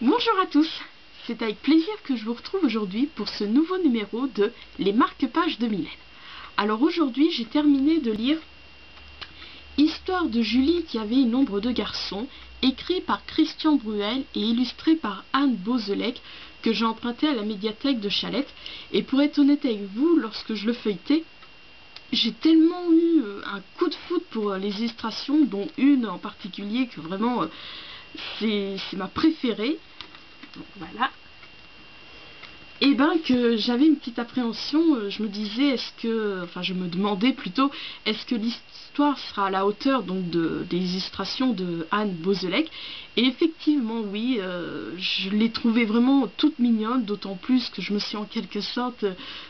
Bonjour à tous, c'est avec plaisir que je vous retrouve aujourd'hui pour ce nouveau numéro de Les marque-pages de Mylène. Alors aujourd'hui j'ai terminé de lire Histoire de Julie qui avait une ombre de garçon, écrit par Christian Bruel et illustré par Anne Beauzelec, que j'ai emprunté à la médiathèque de Chalette. Et pour être honnête avec vous, lorsque je le feuilletais, j'ai tellement eu un coup de foudre pour les illustrations, dont une en particulier que vraiment c'est ma préférée. Donc voilà. Et ben que j'avais une petite appréhension, je me disais je me demandais plutôt, est-ce que l'histoire sera à la hauteur donc des illustrations de Anne Beauzelec. Et effectivement oui, je l'ai trouvée vraiment toute mignonne, d'autant plus que je me suis en quelque sorte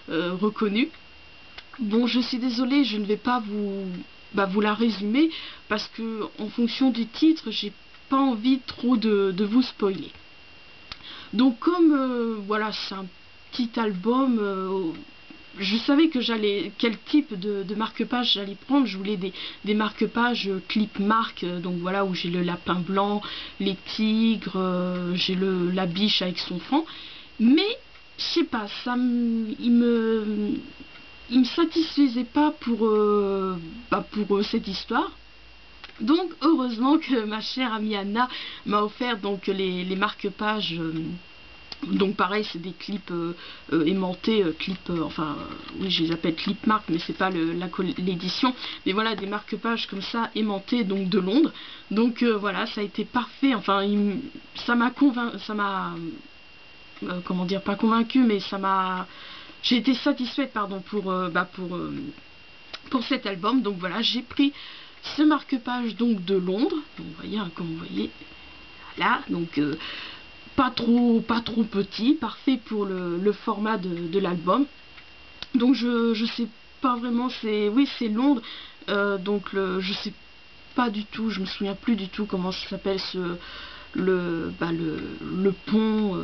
reconnue. Bon, je suis désolée, je ne vais pas vous la résumer parce que en fonction du titre, j'ai pas envie trop de vous spoiler. Donc comme voilà, c'est un petit album, je savais que quel type de marque-page j'allais prendre. Je voulais des marque-pages clip marque, donc voilà, où j'ai le lapin blanc, les tigres, j'ai la biche avec son franc. Mais je sais pas, il me satisfaisait pas pour cette histoire. Donc heureusement que ma chère amie Anna m'a offert donc les marque-pages. Donc pareil, c'est des clips aimantés, oui, je les appelle clip marque, mais c'est pas l'édition, mais voilà, des marque-pages comme ça aimantés, donc de Londres. Donc voilà, ça a été parfait. Enfin, ça m'a comment dire, pas convaincu, mais j'ai été satisfaite, pardon, pour cet album. Donc voilà, j'ai pris ce marque-page donc de Londres. Donc vous voyez, hein, comme vous voyez, là, donc pas trop petit, parfait pour le format de l'album. Donc je sais pas vraiment, c'est Londres, donc je sais pas du tout, je me souviens plus du tout comment ça s'appelle le pont.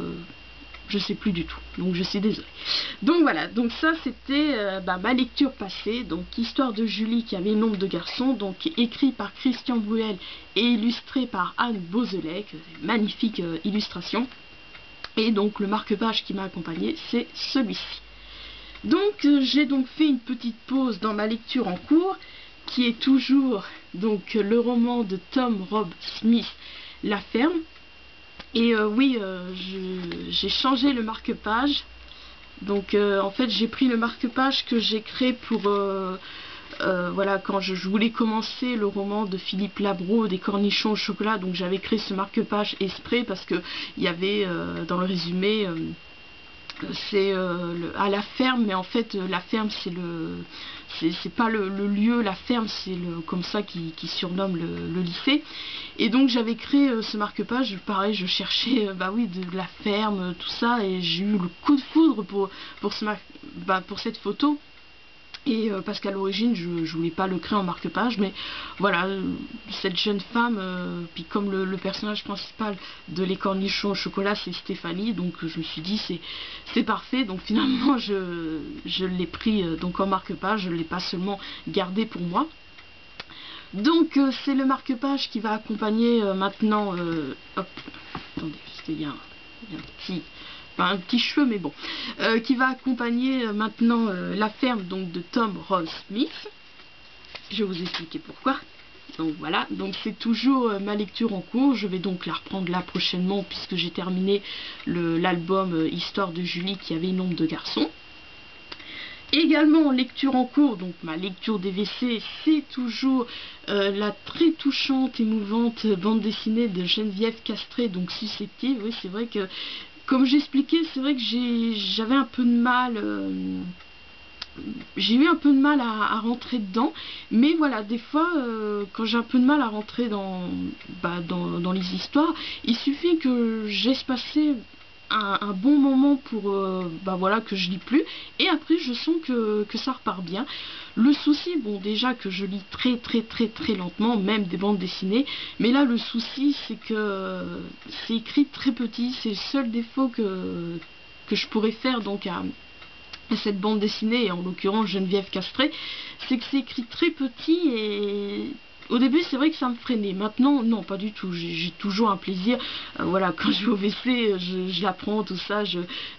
Je sais plus du tout, donc je suis désolée. Donc voilà, donc ça c'était ma lecture passée, donc Histoire de Julie qui avait une ombre de garçon, donc écrit par Christian Bruel et illustré par Anne Beauzelec, magnifique illustration. Et donc le marque-page qui m'a accompagné, c'est celui-ci. Donc j'ai donc fait une petite pause dans ma lecture en cours, qui est toujours donc le roman de Tom Rob Smith, La Ferme. Et oui, j'ai changé le marque-page. Donc en fait j'ai pris le marque-page que j'ai créé pour voilà, quand je voulais commencer le roman de Philippe Labro, des cornichons au chocolat. Donc j'avais créé ce marque-page exprès parce que il y avait dans le résumé c'est à la ferme, mais en fait la ferme c'est pas le lieu, la ferme c'est comme ça qui surnomme le lycée. Et donc j'avais créé ce marque-page, pareil, je cherchais oui, de la ferme, tout ça, et j'ai eu le coup de foudre pour cette photo. Et parce qu'à l'origine je voulais pas le créer en marque-page, mais voilà, cette jeune femme, puis comme le personnage principal de Les Cornichons au chocolat c'est Stéphanie, donc je me suis dit c'est parfait. Donc finalement je l'ai pris donc en marque-page, je l'ai pas seulement gardé pour moi. Donc c'est le marque-page qui va accompagner maintenant hop, attendez, parce qu'il y a un petit cheveu, mais bon, qui va accompagner maintenant La Ferme donc de Tom Rob Smith. Je vais vous expliquer pourquoi. Donc voilà, donc c'est toujours ma lecture en cours. Je vais donc la reprendre là prochainement puisque j'ai terminé l'album Histoire de Julie qui avait une ombre de garçon. Également en lecture en cours, donc ma lecture DVC, c'est toujours la très touchante, émouvante bande dessinée de Geneviève Castré, donc Susceptible. Oui, c'est vrai que, comme j'expliquais, c'est vrai que j'avais un peu de mal, j'ai eu un peu de mal à rentrer dedans, mais voilà, des fois, quand j'ai un peu de mal à rentrer dans les histoires, il suffit que j'aie passé un bon moment pour voilà, que je lis plus, et après je sens que ça repart bien. Le souci, bon, déjà que je lis très lentement, même des bandes dessinées, mais là le souci c'est que c'est écrit très petit. C'est le seul défaut que je pourrais faire donc à cette bande dessinée, et en l'occurrence Geneviève Castré, c'est que c'est écrit très petit, et au début, c'est vrai que ça me freinait. Maintenant, non, pas du tout. J'ai toujours un plaisir. Voilà, quand je vais au WC, j'apprends tout ça.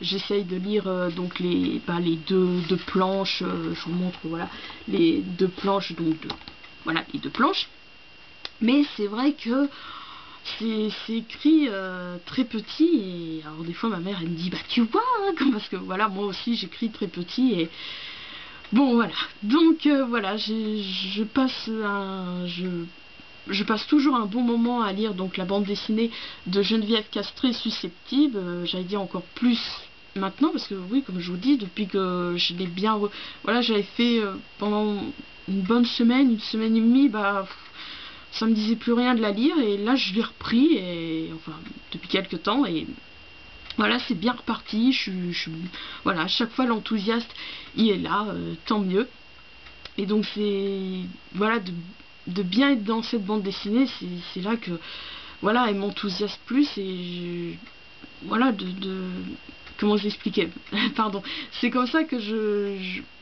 J'essaye de lire donc les deux planches. Je vous montre, voilà, les deux planches. Donc, voilà, les deux planches. Mais c'est vrai que c'est écrit très petit. Et alors, des fois, ma mère, elle me dit, bah, tu vois, hein, parce que voilà, moi aussi, j'écris très petit. Et bon, voilà. Donc voilà, je passe toujours un bon moment à lire donc la bande dessinée de Geneviève Castré, Susceptible. J'allais dire encore plus maintenant parce que oui, comme je vous dis, depuis que je l'ai bien, voilà, j'avais fait pendant une bonne semaine, une semaine et demie, bah ça me disait plus rien de la lire et là je l'ai repris et enfin depuis quelques temps et voilà, c'est bien reparti. Voilà, à chaque fois l'enthousiasme il est là, tant mieux. Et donc c'est voilà de bien être dans cette bande dessinée, c'est là que voilà elle m'enthousiasme plus et voilà comment j'expliquais pardon, c'est comme ça que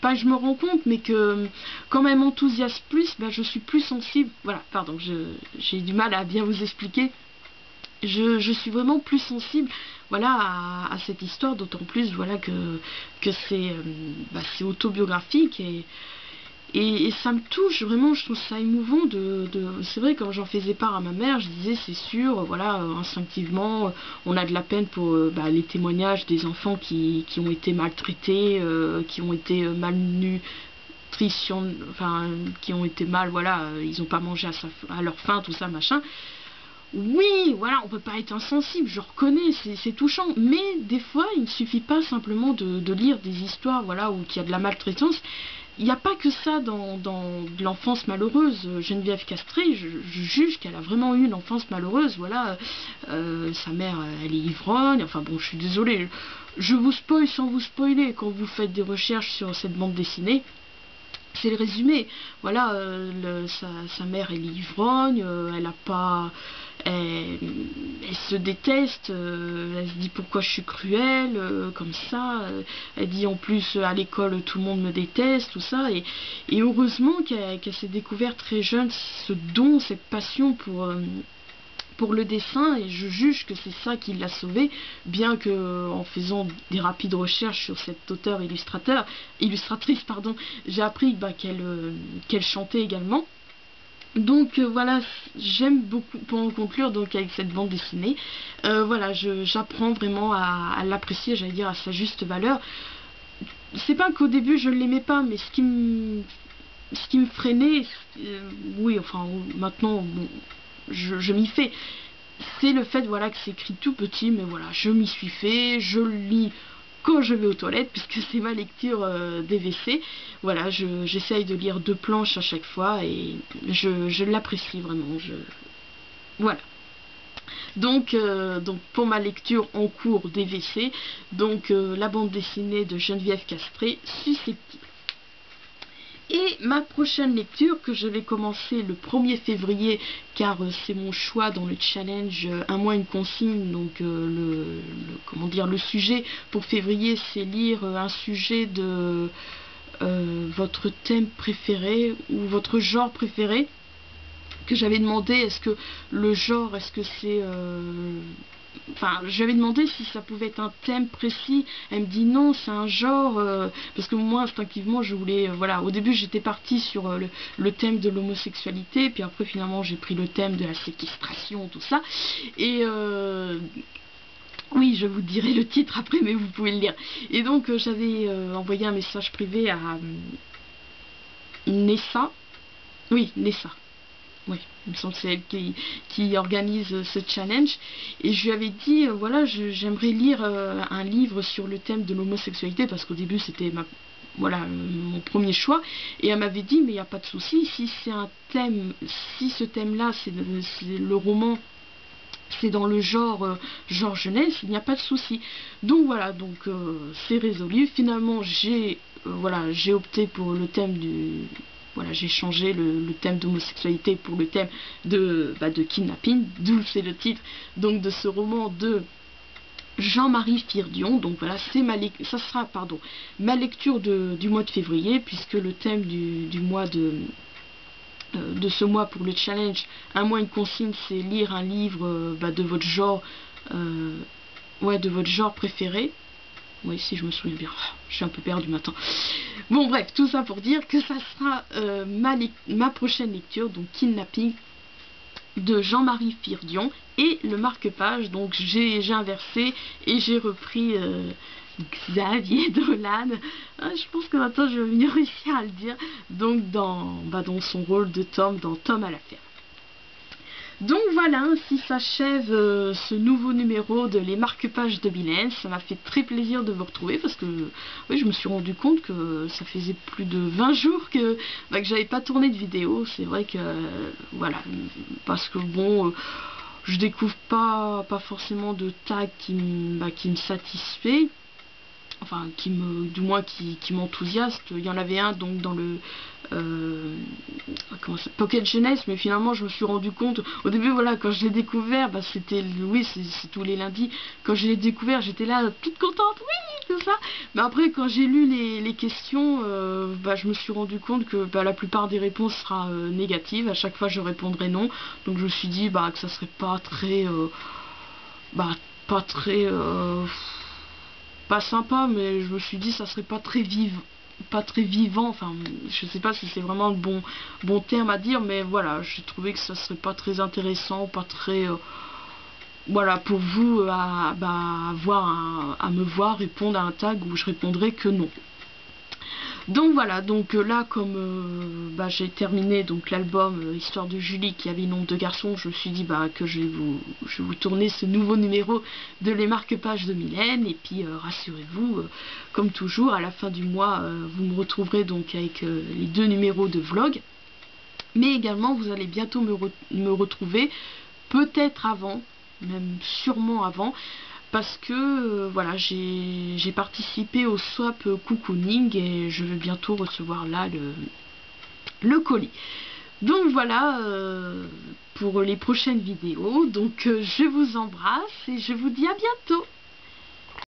pas je me rends compte mais que quand elle m'enthousiasme plus, ben, je suis plus sensible. Voilà, pardon, j'ai du mal à bien vous expliquer. Je suis vraiment plus sensible voilà à cette histoire, d'autant plus voilà que c'est autobiographique et ça me touche vraiment. Je trouve ça émouvant c'est vrai, quand j'en faisais part à ma mère, je disais c'est sûr, voilà, instinctivement on a de la peine pour les témoignages des enfants qui ont été maltraités, qui ont été malnutrition, enfin qui ont été mal, voilà, ils n'ont pas mangé à leur faim, tout ça machin. Oui, voilà, on peut pas être insensible, je reconnais, c'est touchant, mais des fois, il ne suffit pas simplement de lire des histoires, voilà, où il y a de la maltraitance. Il n'y a pas que ça dans de l'enfance malheureuse. Geneviève Castré, je juge qu'elle a vraiment eu une enfance malheureuse, voilà. Sa mère, elle est ivrogne, enfin bon, je suis désolée, je vous spoil sans vous spoiler quand vous faites des recherches sur cette bande dessinée. C'est le résumé. Voilà, sa mère elle est ivrogne, elle a pas, elle se déteste, elle se dit pourquoi je suis cruelle, comme ça. Elle dit en plus à l'école tout le monde me déteste, tout ça. Et heureusement qu'elle s'est découverte très jeune ce don, cette passion pour le dessin, et je juge que c'est ça qui l'a sauvée, bien que en faisant des rapides recherches sur cet auteur illustratrice pardon, j'ai appris qu'elle chantait également. Donc voilà, j'aime beaucoup, pour en conclure donc avec cette bande dessinée, voilà, j'apprends vraiment à l'apprécier, j'allais dire à sa juste valeur. C'est pas qu'au début je ne l'aimais pas, mais ce qui me freinait, oui, enfin maintenant bon, je m'y fais. C'est le fait voilà que c'est écrit tout petit, mais voilà, je m'y suis fait, je le lis quand je vais aux toilettes, puisque c'est ma lecture des WC. Voilà, j'essaye de lire deux planches à chaque fois et je l'apprécie vraiment. Voilà. Donc pour ma lecture en cours des WC, donc la bande dessinée de Geneviève Castré, Susceptible. Et ma prochaine lecture, que je vais commencer le 1er février, car c'est mon choix dans le challenge un mois une consigne. Donc comment dire, le sujet pour février, c'est lire un sujet de votre thème préféré ou votre genre préféré. Que j'avais demandé, est-ce que le genre, est-ce que c'est enfin, j'avais demandé si ça pouvait être un thème précis. Elle me dit non, c'est un genre, parce que moi instinctivement je voulais, voilà, au début j'étais partie sur le thème de l'homosexualité, puis après finalement j'ai pris le thème de la séquestration, tout ça, et oui, je vous dirai le titre après, mais vous pouvez le lire. Et donc j'avais envoyé un message privé à Nessa, oui, Nessa. Oui, il me semble que c'est elle qui organise ce challenge. Et je lui avais dit, voilà, j'aimerais lire un livre sur le thème de l'homosexualité, parce qu'au début c'était voilà, mon premier choix. Et elle m'avait dit, mais il n'y a pas de souci, si c'est un thème, si ce thème-là, c'est le roman, c'est dans le genre jeunesse, il n'y a pas de souci. Donc voilà, donc c'est résolu. Finalement, voilà, j'ai opté pour le thème du... Voilà, j'ai changé le thème d'homosexualité pour le thème de kidnapping, d'où c'est le titre donc de ce roman de Jean-Marie Firdion. Donc voilà, ça sera ma lecture du mois de février, puisque le thème du mois de ce mois pour le challenge. Un mois, une consigne, c'est lire un livre de votre genre, de votre genre préféré. Oui, si je me souviens bien. Je suis un peu perdue maintenant. Bon, bref, tout ça pour dire que ça sera ma prochaine lecture, donc Kidnapping de Jean-Marie Firdion, et le marque-page. Donc j'ai inversé et j'ai repris Xavier Dolan. Je pense que maintenant je vais mieux réussir à le dire. Donc dans son rôle de Tom dans Tom à la ferme. Donc voilà, ainsi s'achève ce nouveau numéro de Les Marque-Pages de Mylène. Ça m'a fait très plaisir de vous retrouver parce que oui, je me suis rendu compte que ça faisait plus de 20 jours que j'avais pas tourné de vidéo. C'est vrai que voilà, parce que bon, je découvre pas forcément de tag qui me satisfait. Enfin, du moins qui m'enthousiaste. Il y en avait un donc dans le Pocket Jeunesse, mais finalement je me suis rendu compte au début, voilà, quand je l'ai découvert, c'était, oui, c'est tous les lundis. Quand je l'ai découvert, j'étais là toute contente, oui, tout ça. Mais après, quand j'ai lu les questions, je me suis rendu compte que la plupart des réponses sera négatives. À chaque fois je répondrai non, donc je me suis dit que ça serait pas très pas sympa, mais je me suis dit ça serait pas très vivant, enfin je sais pas si c'est vraiment le bon terme à dire, mais voilà, j'ai trouvé que ça serait pas très intéressant, pas très voilà, pour vous à me voir répondre à un tag où je répondrai que non. Donc voilà, donc là comme j'ai terminé donc l'album Histoire de Julie qui avait Nombre de garçons, je me suis dit que je vais vous tourner ce nouveau numéro de Les Marque-Pages de Mylène. Et puis rassurez-vous, comme toujours à la fin du mois vous me retrouverez donc avec les 2 numéros de vlog, mais également vous allez bientôt me retrouver, peut-être avant, même sûrement avant, parce que voilà, j'ai participé au swap cocooning et je vais bientôt recevoir là le colis. Donc voilà pour les prochaines vidéos. Donc je vous embrasse et je vous dis à bientôt.